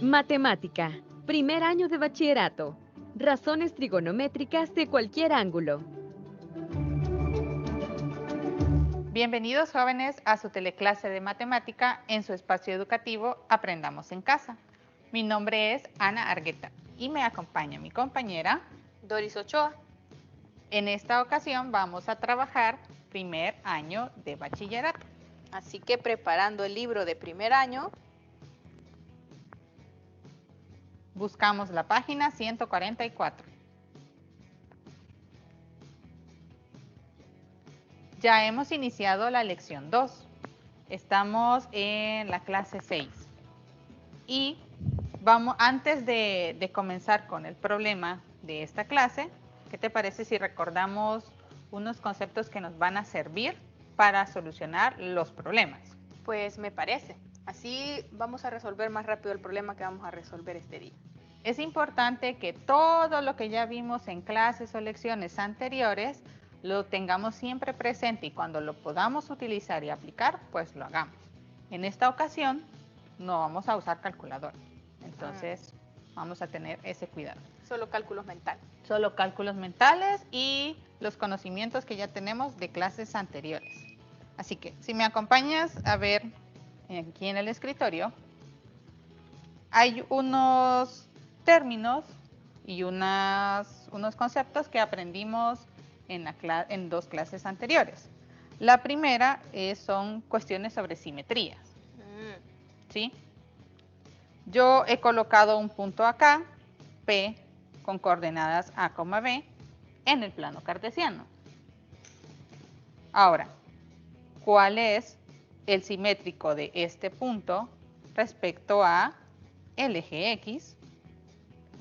Matemática, primer año de bachillerato. Razones trigonométricas de cualquier ángulo. Bienvenidos jóvenes a su teleclase de matemática en su espacio educativo Aprendamos en Casa. Mi nombre es Ana Argueta y me acompaña mi compañera Doris Ochoa. En esta ocasión vamos a trabajar primer año de bachillerato. Así que preparando el libro de primer año, buscamos la página 144. Ya hemos iniciado la lección 2. Estamos en la clase 6. Y antes de comenzar con el problema de esta clase, ¿qué te parece si recordamos unos conceptos que nos van a servir para solucionar los problemas? Pues me parece. Así vamos a resolver más rápido el problema que vamos a resolver este día. Es importante que todo lo que ya vimos en clases o lecciones anteriores lo tengamos siempre presente y cuando lo podamos utilizar y aplicar, pues lo hagamos. En esta ocasión no vamos a usar calculadora, entonces vamos a tener ese cuidado. Solo cálculos mentales. Solo cálculos mentales y los conocimientos que ya tenemos de clases anteriores. Así que si me acompañas a ver aquí en el escritorio, hay unos términos y unos conceptos que aprendimos en dos clases anteriores. La primera son cuestiones sobre simetrías. ¿Sí? Yo he colocado un punto acá, P, con coordenadas A, B, en el plano cartesiano. Ahora, ¿cuál es el simétrico de este punto respecto a el eje X?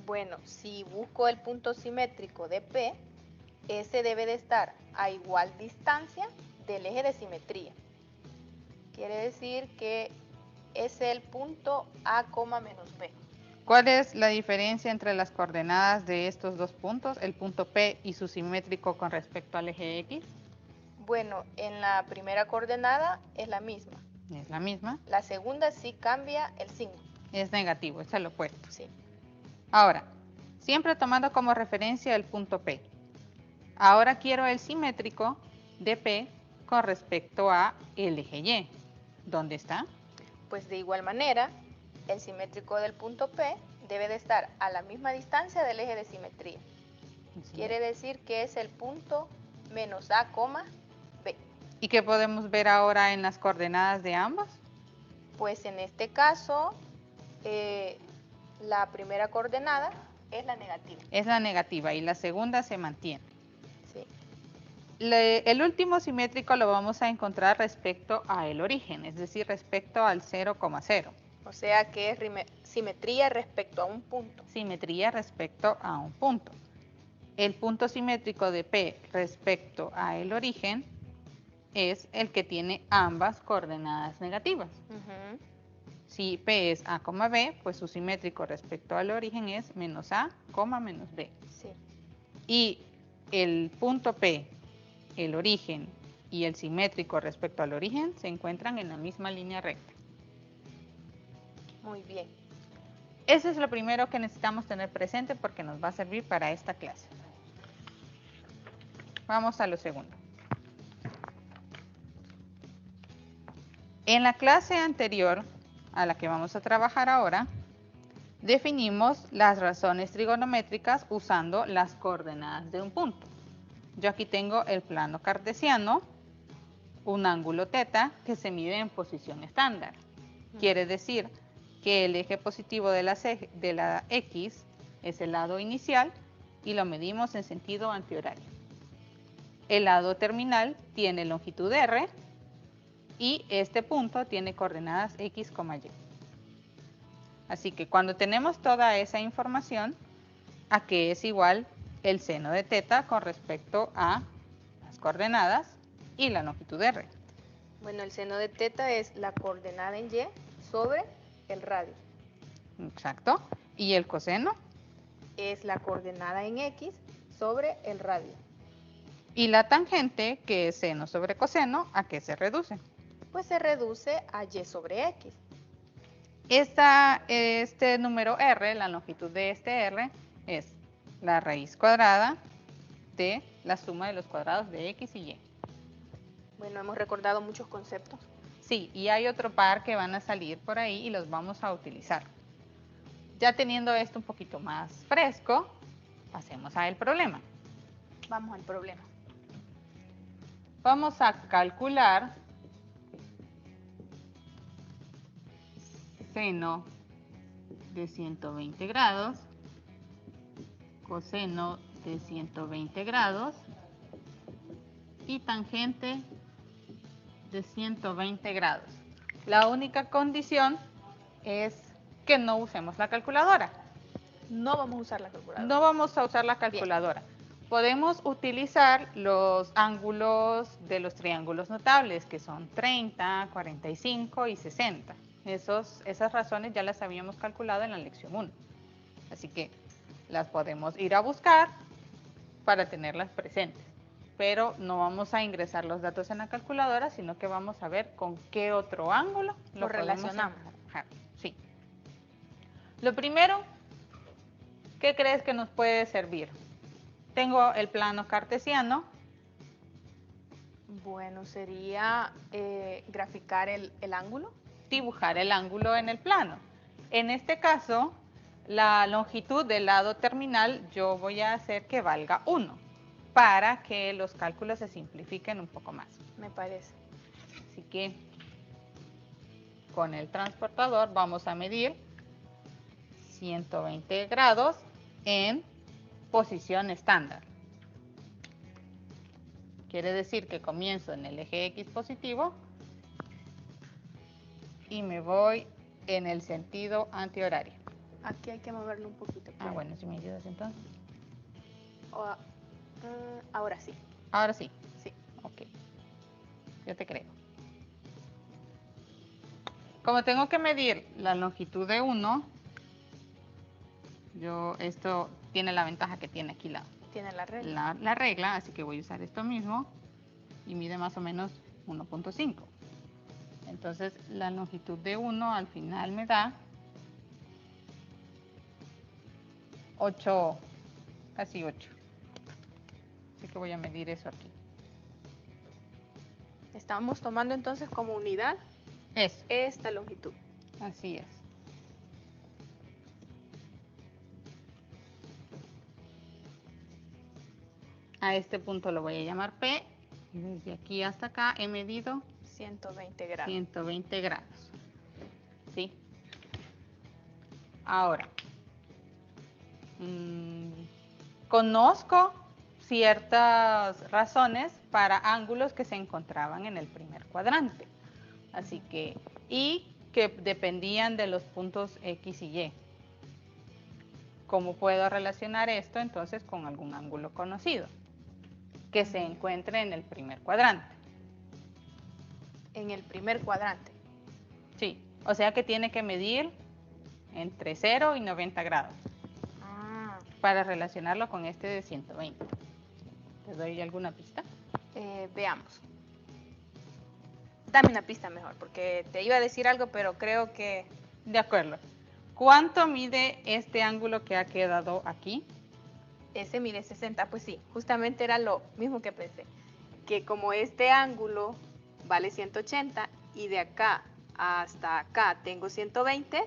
Bueno, si busco el punto simétrico de P, ese debe de estar a igual distancia del eje de simetría. Quiere decir que es el punto A, menos B. ¿Cuál es la diferencia entre las coordenadas de estos dos puntos, el punto P y su simétrico con respecto al eje X? Bueno, en la primera coordenada es la misma. Es la misma. La segunda sí cambia el signo. Es negativo, es el opuesto. Sí. Ahora, siempre tomando como referencia el punto P. Ahora quiero el simétrico de P con respecto a el eje Y. ¿Dónde está? Pues de igual manera, el simétrico del punto P debe de estar a la misma distancia del eje de simetría. Sí. Quiere decir que es el punto menos A, B. ¿Y qué podemos ver ahora en las coordenadas de ambos? Pues en este caso, la primera coordenada es la negativa. Es la negativa y la segunda se mantiene. Sí. El último simétrico lo vamos a encontrar respecto al origen, es decir, respecto al 0,0. O sea que es simetría respecto a un punto. Simetría respecto a un punto. El punto simétrico de P respecto a el origen es el que tiene ambas coordenadas negativas. Si P es A, B, pues su simétrico respecto al origen es menos A, menos B. Sí. Y el punto P, el origen y el simétrico respecto al origen se encuentran en la misma línea recta. Muy bien. Eso es lo primero que necesitamos tener presente porque nos va a servir para esta clase. Vamos a lo segundo. En la clase anterior, a la que vamos a trabajar ahora, definimos las razones trigonométricas usando las coordenadas de un punto. Yo aquí tengo el plano cartesiano, un ángulo θ que se mide en posición estándar. Quiere decir que el eje positivo de la X es el lado inicial y lo medimos en sentido antihorario. El lado terminal tiene longitud R y este punto tiene coordenadas X, Y. Así que cuando tenemos toda esa información, ¿a qué es igual el seno de θ con respecto a las coordenadas y la longitud R? Bueno, el seno de θ es la coordenada en Y sobre el radio. Exacto. ¿Y el coseno? Es la coordenada en X sobre el radio. ¿Y la tangente, que es seno sobre coseno, a qué se reduce? Pues se reduce a Y sobre X. Este número r, la longitud de este r, es la raíz cuadrada de la suma de los cuadrados de x y y. Bueno, hemos recordado muchos conceptos. Sí, y hay otro par que van a salir por ahí y los vamos a utilizar. Ya teniendo esto un poquito más fresco, pasemos al problema. Vamos al problema. Vamos a calcular seno de 120 grados, coseno de 120 grados y tangente de 120 grados. La única condición es que no usemos la calculadora. No vamos a usar la calculadora. No vamos a usar la calculadora. Podemos utilizar los ángulos de los triángulos notables, que son 30, 45 y 60. Esas razones ya las habíamos calculado en la lección 1. Así que las podemos ir a buscar para tenerlas presentes. Pero no vamos a ingresar los datos en la calculadora, sino que vamos a ver con qué otro ángulo lo relacionamos. Sí. Lo primero, ¿qué crees que nos puede servir? Tengo el plano cartesiano. Bueno, sería graficar el ángulo. Dibujar el ángulo en el plano. En este caso, la longitud del lado terminal yo voy a hacer que valga 1 para que los cálculos se simplifiquen un poco más. Me parece. Así que con el transportador vamos a medir 120 grados en posición estándar. Quiere decir que comienzo en el eje X positivo y me voy en el sentido antihorario. Aquí hay que moverlo un poquito. Ah, bueno, si me ayudas entonces. Ahora sí. Ahora sí. Sí. Ok. Yo te creo. Como tengo que medir la longitud de 1, esto tiene la ventaja que tiene aquí tiene la regla. La regla, así que voy a usar esto mismo y mide más o menos 1.5. Entonces la longitud de 1 al final me da 8, casi 8. Así que voy a medir eso aquí. Estamos tomando entonces como unidad esta longitud. Así es. A este punto lo voy a llamar P y desde aquí hasta acá he medido 120 grados. 120 grados. ¿Sí? Ahora, conozco ciertas razones para ángulos que se encontraban en el primer cuadrante. Así que, y que dependían de los puntos X y Y. ¿Cómo puedo relacionar esto entonces con algún ángulo conocido que se encuentre en el primer cuadrante? En el primer cuadrante. Sí, o sea que tiene que medir entre 0 y 90 grados para relacionarlo con este de 120. ¿Te doy alguna pista? Veamos. Dame una pista mejor, porque te iba a decir algo, pero creo que... De acuerdo. ¿Cuánto mide este ángulo que ha quedado aquí? Ese mide 60, pues sí, justamente era lo mismo que pensé. Que como este ángulo vale 180 y de acá hasta acá tengo 120,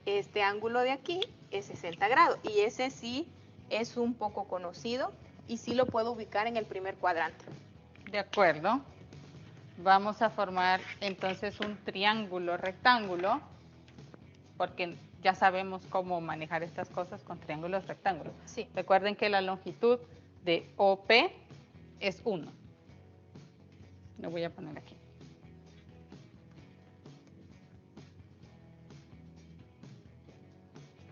este ángulo de aquí es 60 grados. Y ese sí es un poco conocido y sí lo puedo ubicar en el primer cuadrante. De acuerdo. Vamos a formar entonces un triángulo rectángulo, porque ya sabemos cómo manejar estas cosas con triángulos rectángulos. Sí. Recuerden que la longitud de OP es 1. Lo voy a poner aquí.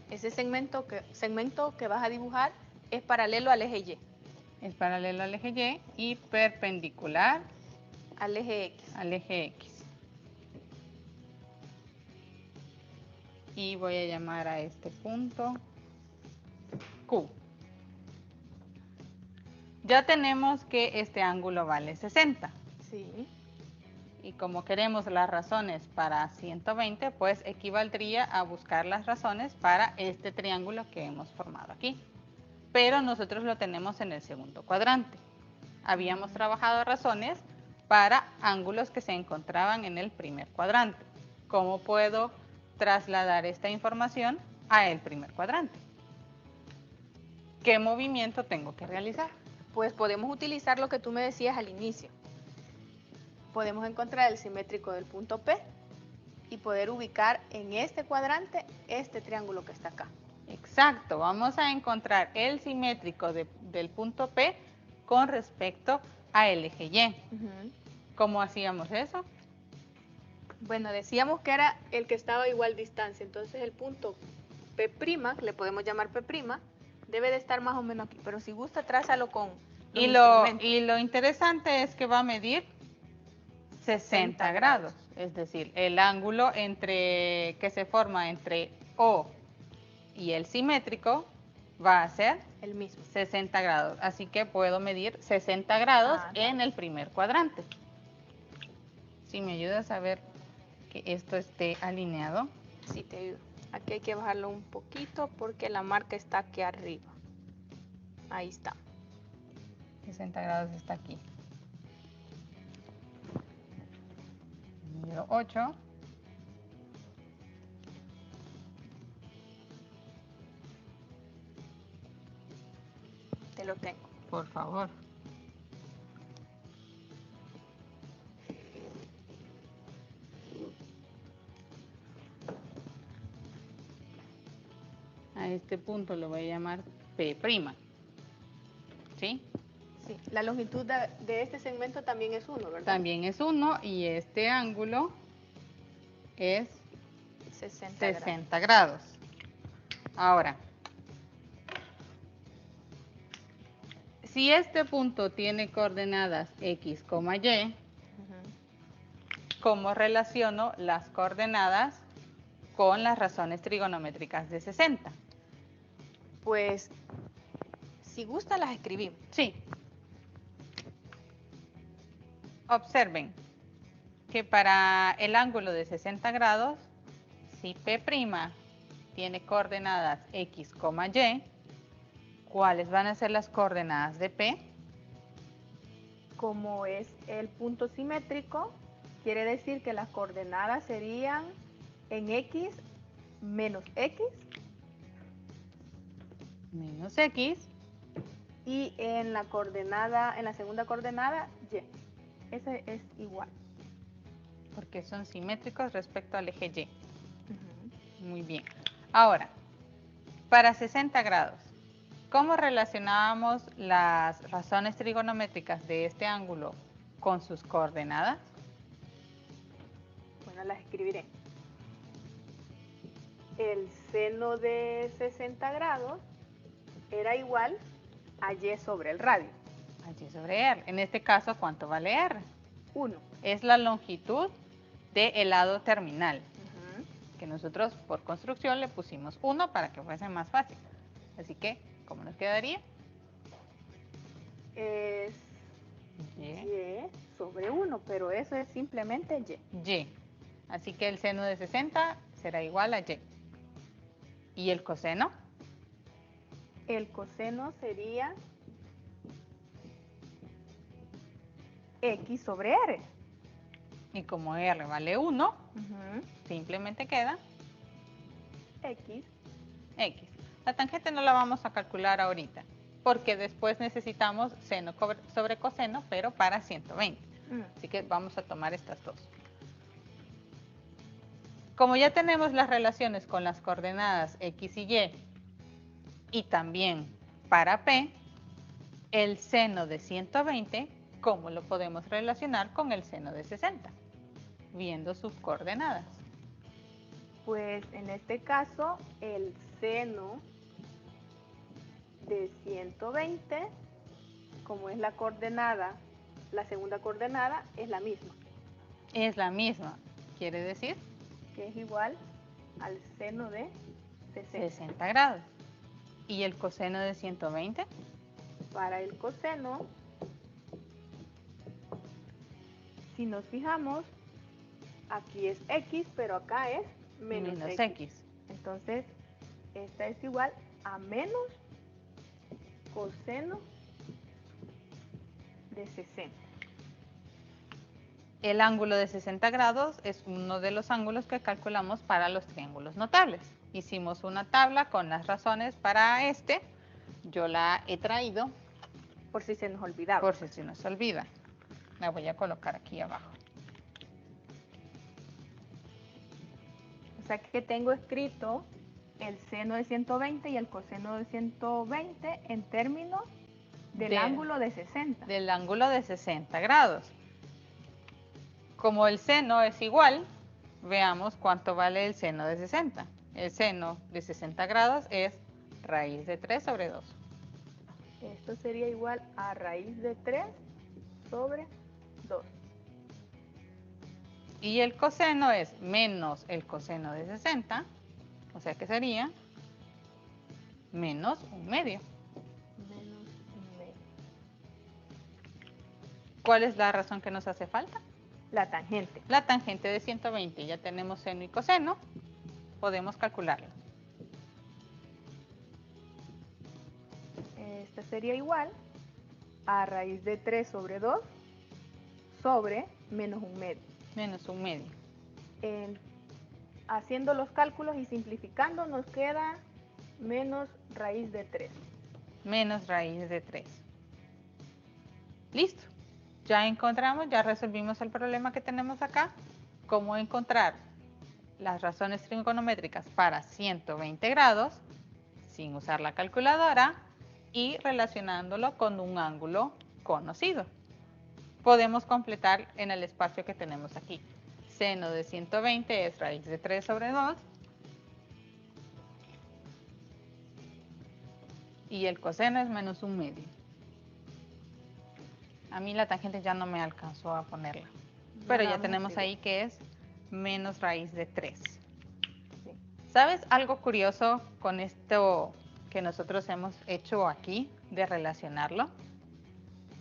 Ese segmento que vas a dibujar es paralelo al eje Y. Es paralelo al eje Y y perpendicular al eje X. Al eje X. Y voy a llamar a este punto Q. Ya tenemos que este ángulo vale 60. Sí. Y como queremos las razones para 120, pues equivaldría a buscar las razones para este triángulo que hemos formado aquí. Pero nosotros lo tenemos en el segundo cuadrante. Habíamos trabajado razones para ángulos que se encontraban en el primer cuadrante. ¿Cómo puedo trasladar esta información a el primer cuadrante? ¿Qué movimiento tengo que realizar? Pues podemos utilizar lo que tú me decías al inicio. Podemos encontrar el simétrico del punto P y poder ubicar en este cuadrante este triángulo que está acá. Exacto, vamos a encontrar el simétrico del punto P con respecto al eje Y. ¿Cómo hacíamos eso? Bueno, decíamos que era el que estaba a igual distancia, entonces el punto P', que le podemos llamar P', debe de estar más o menos aquí, pero si gusta trázalo con los instrumentos. Y lo interesante es que va a medir 60 grados, es decir, el ángulo que se forma entre O y el simétrico va a ser El mismo. 60 grados, así que puedo medir 60 grados en el primer cuadrante. Si me ayudas a ver que esto esté alineado. Sí, te ayudo. Aquí hay que bajarlo un poquito porque la marca está aquí arriba. Ahí está. 60 grados está aquí. Número 8. Te lo tengo. Por favor. A este punto lo voy a llamar P'. ¿Sí? Sí, la longitud de este segmento también es 1, ¿verdad? También es 1 y este ángulo es 60 grados. Ahora, si este punto tiene coordenadas X, Y, ¿cómo relaciono las coordenadas con las razones trigonométricas de 60? Pues, si gusta las escribimos. Sí. Observen que para el ángulo de 60 grados, si P' tiene coordenadas X, Y, ¿cuáles van a ser las coordenadas de P? Como es el punto simétrico, quiere decir que las coordenadas serían en X menos X. Menos X. Y en la coordenada, en la segunda coordenada, Y. Ese es igual. Porque son simétricos respecto al eje Y. Muy bien. Ahora, para 60 grados, ¿cómo relacionábamos las razones trigonométricas de este ángulo con sus coordenadas? Bueno, las escribiré. El seno de 60 grados era igual a Y sobre el radio. A Y sobre R. En este caso, ¿cuánto vale R? 1. Es la longitud del lado terminal, que nosotros por construcción le pusimos 1 para que fuese más fácil. Así que, ¿cómo nos quedaría? Es Y sobre 1, pero eso es simplemente Y. Y. Así que el seno de 60 será igual a Y. ¿Y el coseno? El coseno sería X sobre R. Y como R vale 1, simplemente queda X. X. La tangente no la vamos a calcular ahorita, porque después necesitamos seno sobre coseno, pero para 120. Así que vamos a tomar estas dos. Como ya tenemos las relaciones con las coordenadas X y Y, y también para P, el seno de 120, ¿cómo lo podemos relacionar con el seno de 60? Viendo sus coordenadas. Pues en este caso, el seno de 120, como es la coordenada, la segunda coordenada es la misma. Es la misma, quiere decir que es igual al seno de 60 grados. ¿Y el coseno de 120? Para el coseno Si nos fijamos, aquí es X, pero acá es menos X. Entonces, esta es igual a menos coseno de 60. El ángulo de 60 grados es uno de los ángulos que calculamos para los triángulos notables. Hicimos una tabla con las razones para este. Yo la he traído. Por si se nos olvidaba. Por si se nos olvida. La voy a colocar aquí abajo. O sea que tengo escrito el seno de 120 y el coseno de 120 en términos del ángulo de 60. Del ángulo de 60 grados. Como el seno es igual, veamos cuánto vale el seno de 60. El seno de 60 grados es raíz de 3 sobre 2. Esto sería igual a raíz de 3 sobre 2. Y el coseno es menos el coseno de 60, o sea que sería menos un medio. Menos un medio. ¿Cuál es la razón que nos hace falta? La tangente. La tangente de 120. Ya tenemos seno y coseno. Podemos calcularlo. Esta sería igual a raíz de 3 sobre 2 sobre menos un medio. Menos un medio. Haciendo los cálculos y simplificando nos queda menos raíz de 3. Menos raíz de 3. Listo. Ya encontramos, ya resolvimos el problema que tenemos acá. Cómo encontrar las razones trigonométricas para 120 grados sin usar la calculadora y relacionándolo con un ángulo conocido. Podemos completar en el espacio que tenemos aquí. Seno de 120 es raíz de 3 sobre 2. Y el coseno es menos un medio. A mí la tangente ya no me alcanzó a ponerla. Pero ya tenemos ahí que es menos raíz de 3. Sí. ¿Sabes algo curioso con esto que nosotros hemos hecho aquí de relacionarlo?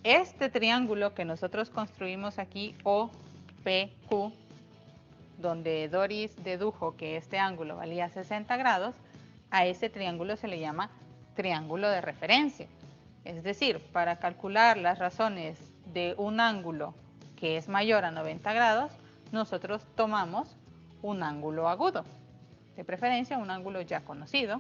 Este triángulo que nosotros construimos aquí, OPQ, donde Doris dedujo que este ángulo valía 60 grados, a ese triángulo se le llama triángulo de referencia. Es decir, para calcular las razones de un ángulo que es mayor a 90 grados, nosotros tomamos un ángulo agudo, de preferencia un ángulo ya conocido.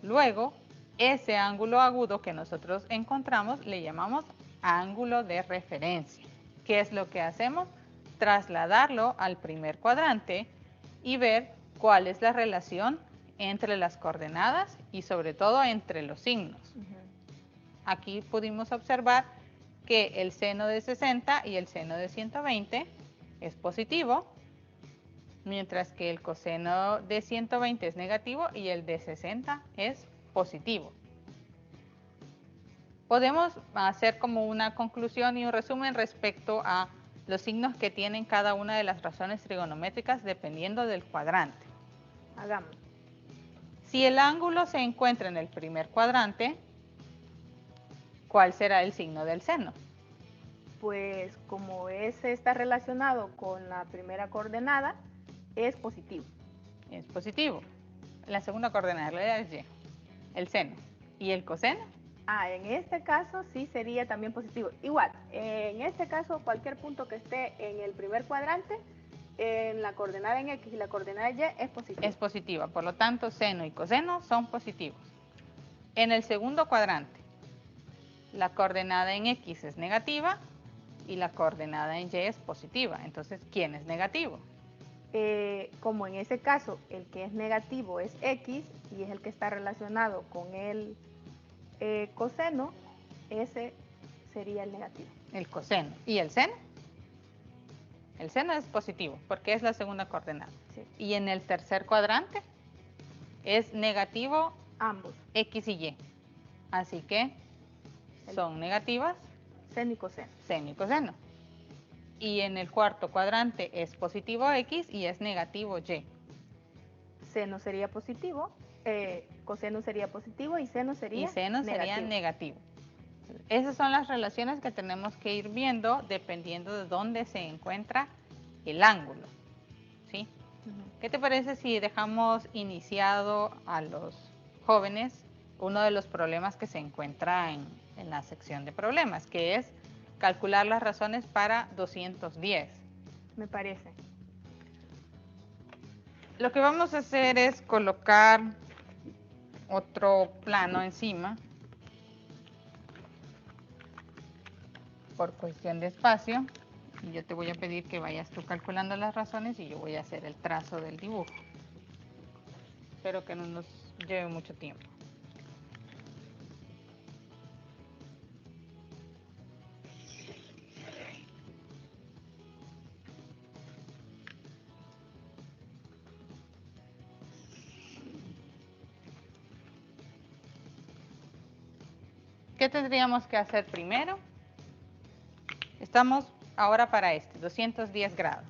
Luego, ese ángulo agudo que nosotros encontramos le llamamos ángulo de referencia. ¿Qué es lo que hacemos? Trasladarlo al primer cuadrante y ver cuál es la relación entre las coordenadas y sobre todo entre los signos. Aquí pudimos observar que el seno de 60 y el seno de 120 es positivo, mientras que el coseno de 120 es negativo y el de 60 es positivo. Podemos hacer como una conclusión y un resumen respecto a los signos que tienen cada una de las razones trigonométricas dependiendo del cuadrante. Hagamos. Si el ángulo se encuentra en el primer cuadrante, ¿cuál será el signo del seno? Pues como ese está relacionado con la primera coordenada, es positivo. Es positivo. La segunda coordenada es y. El seno. ¿Y el coseno? En este caso sí sería también positivo. Igual, en este caso cualquier punto que esté en el primer cuadrante, en la coordenada en X y la coordenada en Y es positiva. Es positiva, por lo tanto seno y coseno son positivos. En el segundo cuadrante, la coordenada en X es negativa y la coordenada en Y es positiva. Entonces, ¿quién es negativo? Como en ese caso el que es negativo es X y es el que está relacionado con el coseno, ese sería el negativo. El coseno. ¿Y el seno? El seno es positivo porque es la segunda coordenada. Sí. Y en el tercer cuadrante es negativo ambos. X y Y. Así que son negativas seno y coseno. Seno y coseno. Y en el cuarto cuadrante es positivo X y es negativo Y. Seno sería positivo, coseno sería positivo y seno sería negativo. Esas son las relaciones que tenemos que ir viendo dependiendo de dónde se encuentra el ángulo, ¿sí? ¿Qué te parece si dejamos iniciado a los jóvenes uno de los problemas que se encuentra en la sección de problemas, que es calcular las razones para 210? Me parece. Lo que vamos a hacer es colocar otro plano encima por cuestión de espacio. Y yo te voy a pedir que vayas tú calculando las razones y yo voy a hacer el trazo del dibujo. Espero que no nos lleve mucho tiempo. ¿Qué tendríamos que hacer primero? Estamos ahora para 210 grados.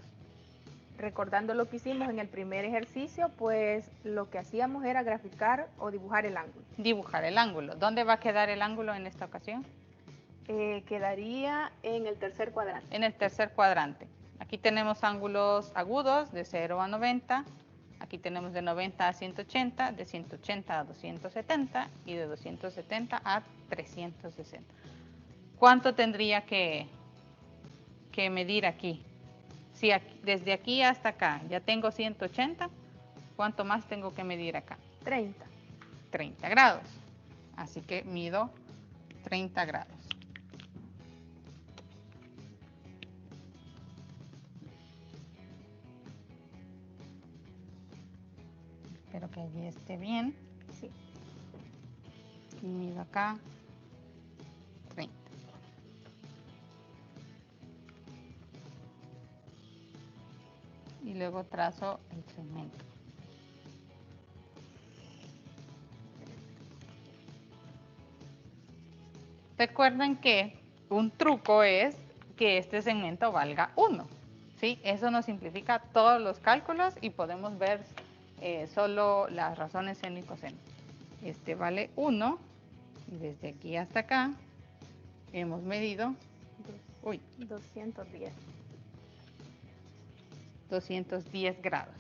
Recordando lo que hicimos en el primer ejercicio, pues lo que hacíamos era graficar o dibujar el ángulo. Dibujar el ángulo. ¿Dónde va a quedar el ángulo en esta ocasión? Quedaría en el tercer cuadrante. En el tercer cuadrante. Aquí tenemos ángulos agudos de 0 a 90. Aquí tenemos de 90 a 180, de 180 a 270 y de 270 a 360. ¿Cuánto tendría que medir aquí? Si desde aquí hasta acá ya tengo 180, ¿cuánto más tengo que medir acá? 30. 30 grados. Así que mido 30 grados. Espero que allí esté bien. Sí. Y mido acá 30. Y luego trazo el segmento. Recuerden que un truco es que este segmento valga 1. ¿Sí? Eso nos simplifica todos los cálculos y podemos ver solo las razones seno y coseno. Este vale 1 y desde aquí hasta acá hemos medido 210. 210 grados.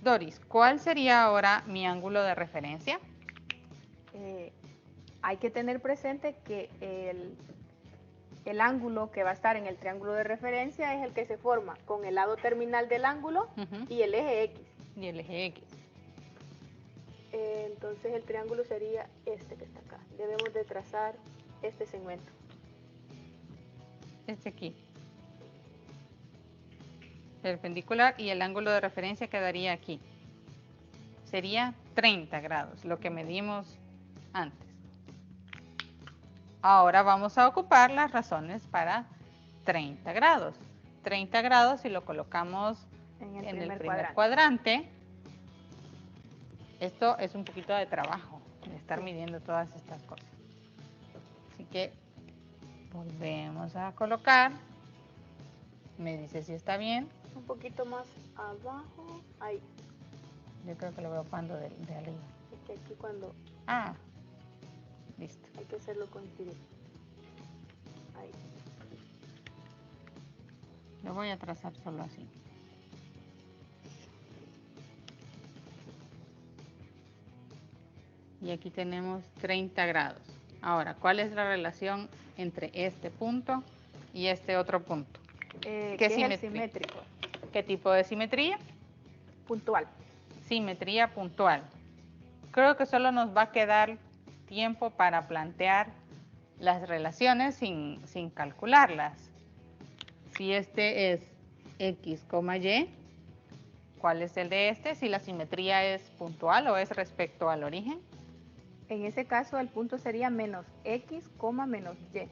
Doris, ¿cuál sería ahora mi ángulo de referencia? Hay que tener presente que el ángulo que va a estar en el triángulo de referencia es el que se forma con el lado terminal del ángulo y el eje X. Y el eje X. Entonces el triángulo sería este que está acá. Debemos de trazar este segmento. Este aquí. Perpendicular y el ángulo de referencia quedaría aquí. Sería 30 grados, lo que medimos antes. Ahora vamos a ocupar las razones para 30 grados. 30 grados, si lo colocamos en el primer cuadrante, esto es un poquito de trabajo, de estar midiendo todas estas cosas. Así que volvemos a colocar. Me dice si está bien. Un poquito más abajo, ahí. Yo creo que lo veo cuando de arriba. Es que aquí cuando... Ah, listo. Hay que hacerlo coincidir. Ahí. Lo voy a trazar solo así. Y aquí tenemos 30 grados. Ahora, ¿cuál es la relación entre este punto y este otro punto? ¿Qué es el simétrico? ¿Qué tipo de simetría? Puntual. Simetría puntual. Creo que solo nos va a quedar tiempo para plantear las relaciones sin calcularlas. Si este es X, Y, ¿cuál es el de este? Si la simetría es puntual o es respecto al origen. En ese caso el punto sería menos X, menos Y.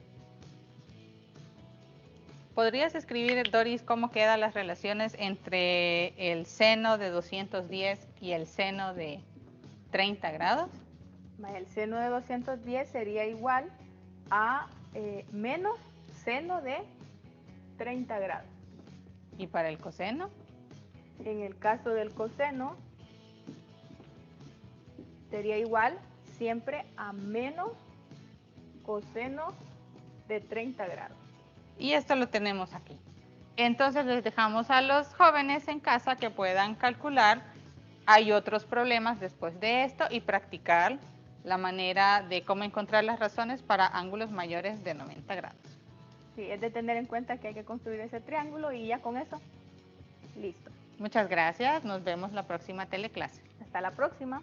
¿Podrías escribir, Doris, cómo quedan las relaciones entre el seno de 210 y el seno de 30 grados? El seno de 210 sería igual a menos seno de 30 grados. ¿Y para el coseno? En el caso del coseno sería igual siempre a menos coseno de 30 grados. Y esto lo tenemos aquí. Entonces les dejamos a los jóvenes en casa que puedan calcular. Hay otros problemas después de esto y practicar la manera de cómo encontrar las razones para ángulos mayores de 90 grados. Sí, es de tener en cuenta que hay que construir ese triángulo y ya con eso, listo. Muchas gracias. Nos vemos la próxima teleclase. Hasta la próxima.